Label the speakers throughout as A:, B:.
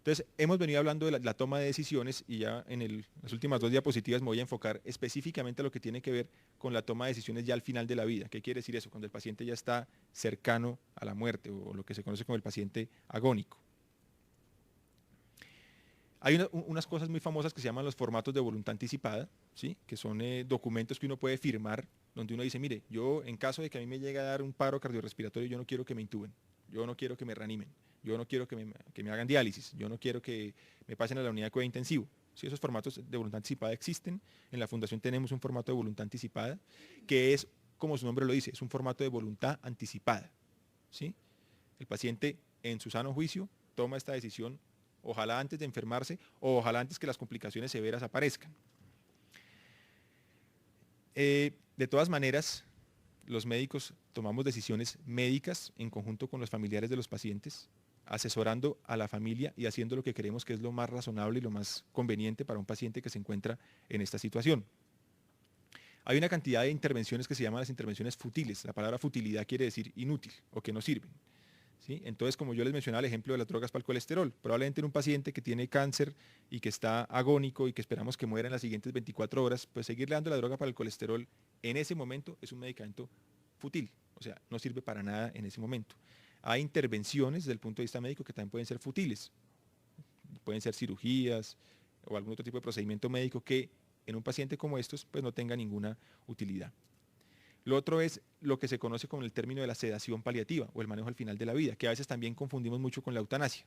A: Entonces, hemos venido hablando de la toma de decisiones y ya en las últimas 2 diapositivas me voy a enfocar específicamente a lo que tiene que ver con la toma de decisiones ya al final de la vida. ¿Qué quiere decir eso? Cuando el paciente ya está cercano a la muerte o lo que se conoce como el paciente agónico. Hay unas cosas muy famosas que se llaman los formatos de voluntad anticipada, ¿sí? Que son documentos que uno puede firmar, donde uno dice, mire, yo en caso de que a mí me llegue a dar un paro cardiorrespiratorio, yo no quiero que me intuben, yo no quiero que me reanimen, yo no quiero que me hagan diálisis, yo no quiero que me pasen a la unidad de cuidado intensivo. ¿Sí? Esos formatos de voluntad anticipada existen. En la Fundación tenemos un formato de voluntad anticipada, que es, como su nombre lo dice, es un formato de voluntad anticipada. ¿Sí? El paciente, en su sano juicio, toma esta decisión, ojalá antes de enfermarse o ojalá antes que las complicaciones severas aparezcan. De todas maneras, los médicos tomamos decisiones médicas en conjunto con los familiares de los pacientes, asesorando a la familia y haciendo lo que creemos que es lo más razonable y lo más conveniente para un paciente que se encuentra en esta situación. Hay una cantidad de intervenciones que se llaman las intervenciones futiles. La palabra futilidad quiere decir inútil o que no sirven. ¿Sí? Entonces, como yo les mencionaba el ejemplo de las drogas para el colesterol, probablemente en un paciente que tiene cáncer y que está agónico y que esperamos que muera en las siguientes 24 horas, pues seguirle dando la droga para el colesterol en ese momento es un medicamento fútil, o sea, no sirve para nada en ese momento. Hay intervenciones desde el punto de vista médico que también pueden ser futiles, pueden ser cirugías o algún otro tipo de procedimiento médico que en un paciente como estos pues no tenga ninguna utilidad. Lo otro es lo que se conoce como el término de la sedación paliativa o el manejo al final de la vida, que a veces también confundimos mucho con la eutanasia.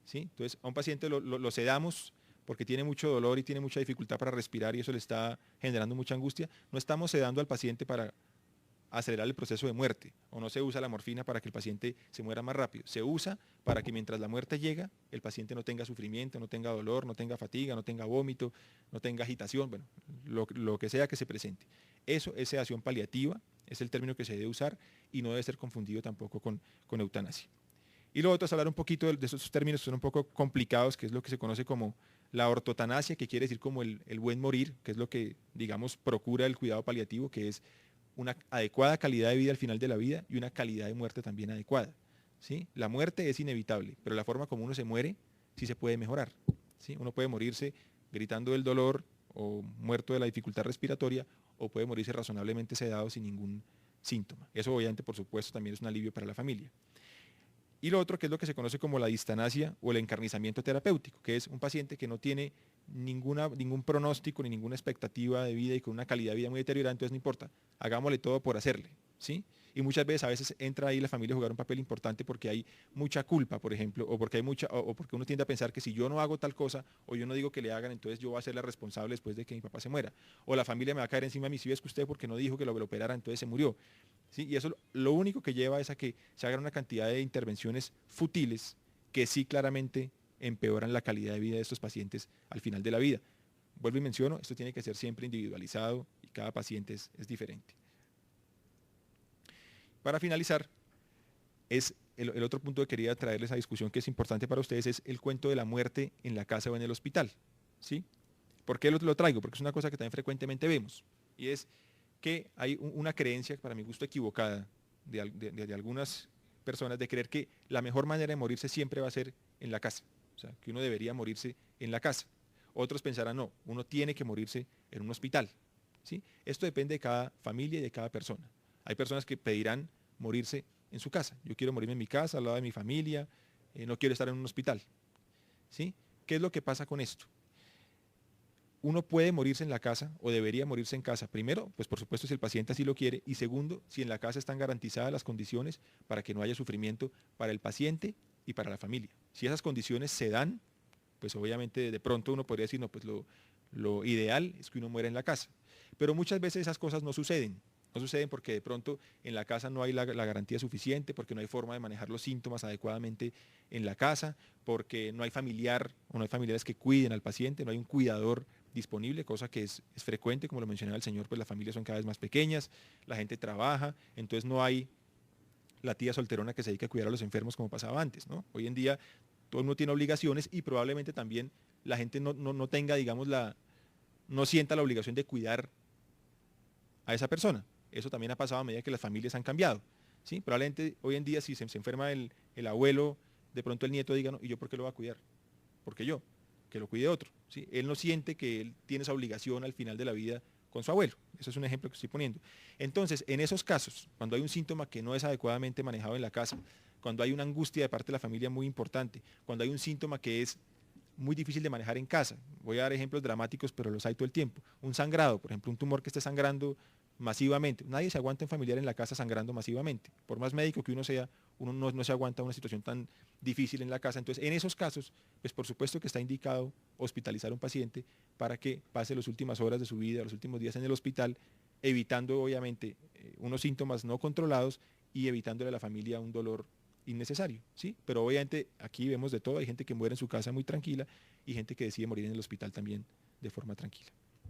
A: ¿Sí? Entonces, a un paciente lo sedamos porque tiene mucho dolor y tiene mucha dificultad para respirar y eso le está generando mucha angustia. No estamos sedando al paciente para acelerar el proceso de muerte, o no se usa la morfina para que el paciente se muera más rápido. Se usa para que mientras la muerte llega, el paciente no tenga sufrimiento, no tenga dolor, no tenga fatiga, no tenga vómito, no tenga agitación, bueno, lo que sea que se presente. Eso es sedación paliativa, es el término que se debe usar y no debe ser confundido tampoco con eutanasia. Y lo otro es hablar un poquito de esos términos que son un poco complicados, que es lo que se conoce como la ortotanasia, que quiere decir como el buen morir, que es lo que, digamos, procura el cuidado paliativo, que es una adecuada calidad de vida al final de la vida y una calidad de muerte también adecuada. ¿Sí? La muerte es inevitable, pero la forma como uno se muere sí se puede mejorar. ¿Sí? Uno puede morirse gritando del dolor o muerto de la dificultad respiratoria o puede morirse razonablemente sedado sin ningún síntoma. Eso obviamente, por supuesto, también es un alivio para la familia. Y lo otro que es lo que se conoce como la distanasia o el encarnizamiento terapéutico, que es un paciente que no tiene ningún pronóstico ni ninguna expectativa de vida y con una calidad de vida muy deteriorada, entonces no importa, hagámosle todo por hacerle, ¿sí? Y muchas veces, a veces entra ahí la familia a jugar un papel importante porque hay mucha culpa, por ejemplo, o porque o porque uno tiende a pensar que si yo no hago tal cosa o yo no digo que le hagan, entonces yo voy a ser la responsable después de que mi papá se muera. O la familia me va a caer encima a mí, si ves que usted porque no dijo que lo operara, entonces se murió. ¿Sí? Y eso lo único que lleva es a que se hagan una cantidad de intervenciones futiles que sí claramente empeoran la calidad de vida de estos pacientes al final de la vida. Vuelvo y menciono, esto tiene que ser siempre individualizado y cada paciente es diferente. Para finalizar, es el otro punto que quería traerles a discusión que es importante para ustedes es el cuento de la muerte en la casa o en el hospital. ¿Sí? ¿Por qué lo traigo? Porque es una cosa que también frecuentemente vemos y es que hay una creencia, para mi gusto equivocada, de algunas personas de creer que la mejor manera de morirse siempre va a ser en la casa, o sea, que uno debería morirse en la casa. Otros pensarán, no, uno tiene que morirse en un hospital. ¿Sí? Esto depende de cada familia y de cada persona. Hay personas que pedirán morirse en su casa. Yo quiero morirme en mi casa, al lado de mi familia, no quiero estar en un hospital. ¿Sí? ¿Qué es lo que pasa con esto? Uno puede morirse en la casa o debería morirse en casa. Primero, pues por supuesto si el paciente así lo quiere. Y segundo, si en la casa están garantizadas las condiciones para que no haya sufrimiento para el paciente y para la familia. Si esas condiciones se dan, pues obviamente de pronto uno podría decir, no, pues lo ideal es que uno muera en la casa. Pero muchas veces esas cosas no suceden. No suceden porque de pronto en la casa no hay la garantía suficiente, porque no hay forma de manejar los síntomas adecuadamente en la casa, porque no hay familiar o no hay familiares que cuiden al paciente, no hay un cuidador disponible, cosa que es frecuente, como lo mencionaba el señor, pues las familias son cada vez más pequeñas, la gente trabaja, entonces no hay la tía solterona que se dedica a cuidar a los enfermos como pasaba antes, ¿no? Hoy en día todo el mundo tiene obligaciones y probablemente también la gente no tenga, digamos, no sienta la obligación de cuidar a esa persona. Eso también ha pasado a medida que las familias han cambiado. ¿Sí? Probablemente hoy en día si se enferma el abuelo, de pronto el nieto diga, no, ¿y yo por qué lo voy a cuidar? porque yo, que lo cuide otro, ¿sí? Él no siente que él tiene esa obligación al final de la vida con su abuelo. Eso es un ejemplo que estoy poniendo. Entonces, en esos casos, cuando hay un síntoma que no es adecuadamente manejado en la casa, cuando hay una angustia de parte de la familia muy importante, cuando hay un síntoma que es muy difícil de manejar en casa. Voy a dar ejemplos dramáticos, pero los hay todo el tiempo. Un sangrado, por ejemplo, un tumor que esté sangrando masivamente. Nadie se aguanta en familiar en la casa sangrando masivamente. Por más médico que uno sea, uno no se aguanta una situación tan difícil en la casa. Entonces, en esos casos, pues por supuesto que está indicado hospitalizar a un paciente para que pase las últimas horas de su vida, los últimos días en el hospital, evitando obviamente unos síntomas no controlados y evitándole a la familia un dolor innecesario, ¿sí? Pero obviamente aquí vemos de todo, hay gente que muere en su casa muy tranquila y gente que decide morir en el hospital también de forma tranquila.